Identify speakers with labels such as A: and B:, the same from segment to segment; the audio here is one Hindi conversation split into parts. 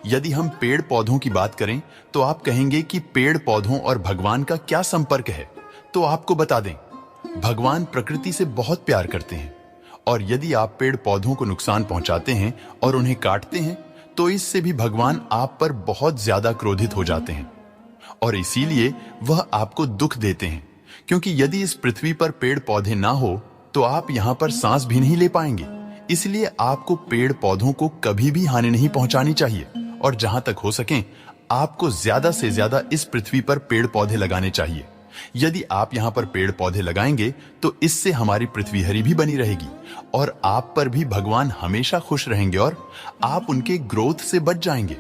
A: यदि हम पेड़ पौधों की बात करें तो आप कहेंगे कि पेड़ पौधों और भगवान का क्या संपर्क है। तो आपको बता दें, भगवान प्रकृति से बहुत प्यार करते हैं और यदि आप पेड़ पौधों को नुकसान पहुंचाते हैं और उन्हें काटते हैं तो इससे भी भगवान आप पर बहुत ज्यादा क्रोधित हो जाते हैं और इसीलिए वह आपको दुख देते हैं, क्योंकि यदि इस पृथ्वी पर पेड़ पौधे ना हो तो आप यहाँ पर सांस भी नहीं ले पाएंगे। इसलिए आपको पेड़ पौधों को कभी भी हानि नहीं पहुंचानी चाहिए और जहां तक हो सके आपको ज्यादा से ज्यादा इस पृथ्वी पर पेड़ पौधे लगाने चाहिए। यदि आप यहाँ पर पेड़ पौधे लगाएंगे तो इससे हमारी पृथ्वी हरी भी बनी रहेगी और आप पर भी भगवान हमेशा खुश रहेंगे और आप उनके ग्रोथ से बच जाएंगे।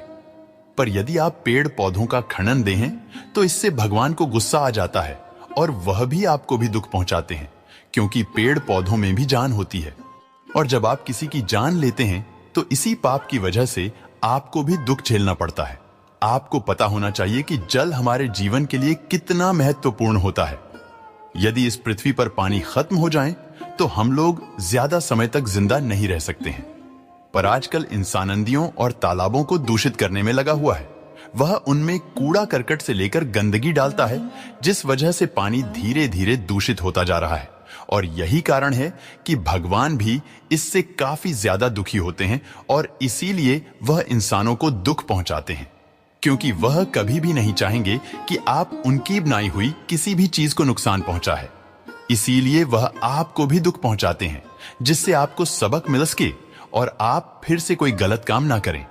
A: पर यदि आप पेड़ पौधों का खनन दें तो इससे भगवान को गुस्सा आ जाता है और वह भी आपको भी दुख पहुंचाते हैं, क्योंकि पेड़ पौधों में भी जान होती है और जब आप किसी की जान लेते हैं तो इसी पाप की वजह से आपको भी दुख झेलना पड़ता है। आपको पता होना चाहिए कि जल हमारे जीवन के लिए कितना महत्वपूर्ण होता है। यदि इस पृथ्वी पर पानी खत्म हो जाए तो हम लोग ज्यादा समय तक जिंदा नहीं रह सकते हैं। पर आजकल इंसान नदियों और तालाबों को दूषित करने में लगा हुआ है। वह उनमें कूड़ा करकट से लेकर गंदगी डालता है, जिस वजह से पानी धीरे धीरे दूषित होता जा रहा है और यही कारण है कि भगवान भी इससे काफी ज्यादा दुखी होते हैं और इसीलिए वह इंसानों को दुख पहुंचाते हैं, क्योंकि वह कभी भी नहीं चाहेंगे कि आप उनकी बनाई हुई किसी भी चीज को नुकसान पहुंचा है। इसीलिए वह आपको भी दुख पहुंचाते हैं, जिससे आपको सबक मिल सके और आप फिर से कोई गलत काम ना करें।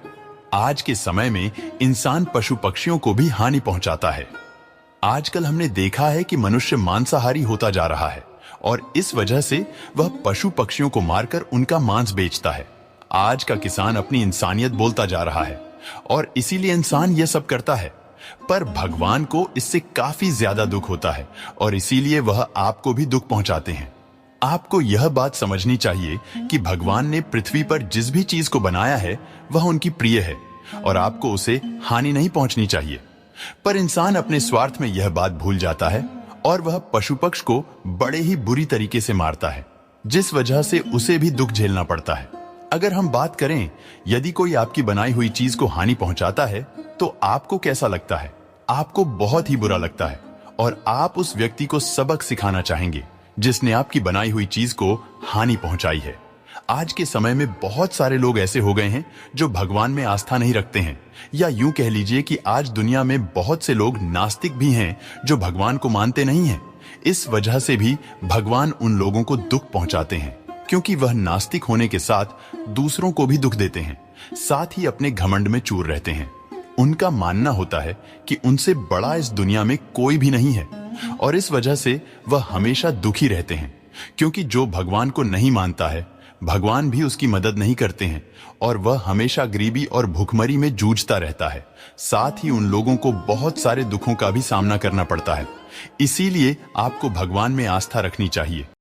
A: आज के समय में इंसान पशु पक्षियों को भी हानि पहुंचाता है। आजकल हमने देखा है कि मनुष्य मांसाहारी होता जा रहा है और इस वजह से वह पशु पक्षियों को मारकर उनका मांस बेचता है। आज का किसान अपनी इंसानियत बोलता जा रहा है और इसीलिए इंसान यह सब करता है, पर भगवान को इससे काफी ज्यादा दुख होता है और इसीलिए वह आपको भी दुख पहुंचाते हैं। आपको यह बात समझनी चाहिए कि भगवान ने पृथ्वी पर जिस भी चीज को बनाया है वह उनकी प्रिय है और आपको उसे हानि नहीं पहुंचनी चाहिए। पर इंसान अपने स्वार्थ में यह बात भूल जाता है और वह पशु पक्ष को बड़े ही बुरी तरीके से मारता है, जिस वजह से उसे भी दुख झेलना पड़ता है। अगर हम बात करें, यदि कोई आपकी बनाई हुई चीज को हानि पहुंचाता है तो आपको कैसा लगता है? आपको बहुत ही बुरा लगता है और आप उस व्यक्ति को सबक सिखाना चाहेंगे जिसने आपकी बनाई हुई चीज को हानि पहुंचाई है। आज के समय में बहुत सारे लोग ऐसे हो गए हैं जो भगवान में आस्था नहीं रखते हैं, या यूं कह लीजिए कि आज दुनिया में बहुत से लोग नास्तिक भी हैं जो भगवान को मानते नहीं हैं। इस वजह से भी भगवान उन लोगों को दुख पहुंचाते हैं, क्योंकि वह नास्तिक होने के साथ दूसरों को भी दुख देते हैं, साथ ही अपने घमंड में चूर रहते हैं। उनका मानना होता है कि उनसे बड़ा इस दुनिया में कोई भी नहीं है और इस वजह से वह हमेशा दुखी रहते हैं, क्योंकि जो भगवान को नहीं मानता है भगवान भी उसकी मदद नहीं करते हैं और वह हमेशा गरीबी और भूखमरी में जूझता रहता है। साथ ही उन लोगों को बहुत सारे दुखों का भी सामना करना पड़ता है। इसीलिए आपको भगवान में आस्था रखनी चाहिए।